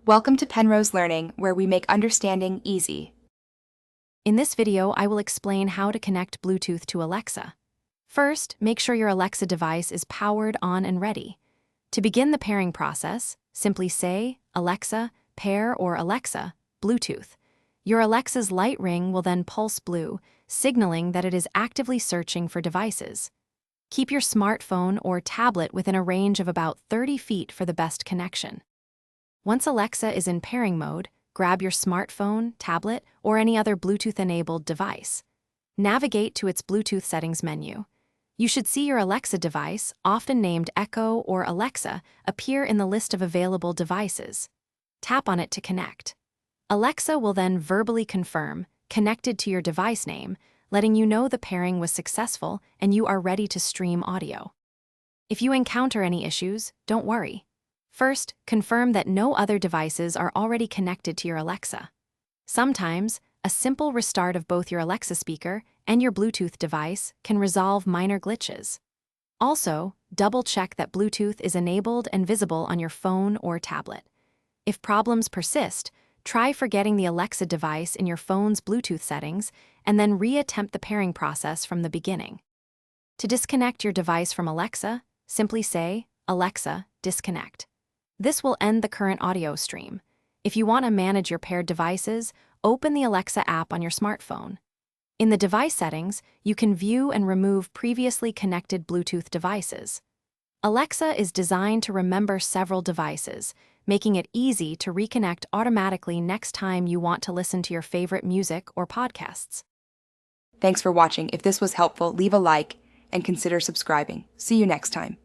Welcome to Penrose Learning, where we make understanding easy. In this video, I will explain how to connect Bluetooth to Alexa. First, make sure your Alexa device is powered on and ready. To begin the pairing process, simply say, "Alexa, pair," or "Alexa, Bluetooth." Your Alexa's light ring will then pulse blue, signaling that it is actively searching for devices. Keep your smartphone or tablet within a range of about 30 feet for the best connection. Once Alexa is in pairing mode, grab your smartphone, tablet, or any other Bluetooth-enabled device. Navigate to its Bluetooth settings menu. You should see your Alexa device, often named Echo or Alexa, appear in the list of available devices. Tap on it to connect. Alexa will then verbally confirm, connected to your device name, letting you know the pairing was successful and you are ready to stream audio. If you encounter any issues, don't worry. First, confirm that no other devices are already connected to your Alexa. Sometimes, a simple restart of both your Alexa speaker and your Bluetooth device can resolve minor glitches. Also, double-check that Bluetooth is enabled and visible on your phone or tablet. If problems persist, try forgetting the Alexa device in your phone's Bluetooth settings and then reattempt the pairing process from the beginning. To disconnect your device from Alexa, simply say, "Alexa, disconnect." This will end the current audio stream. If you want to manage your paired devices, open the Alexa app on your smartphone. In the device settings, you can view and remove previously connected Bluetooth devices. Alexa is designed to remember several devices, making it easy to reconnect automatically next time you want to listen to your favorite music or podcasts. Thanks for watching. If this was helpful, leave a like and consider subscribing. See you next time.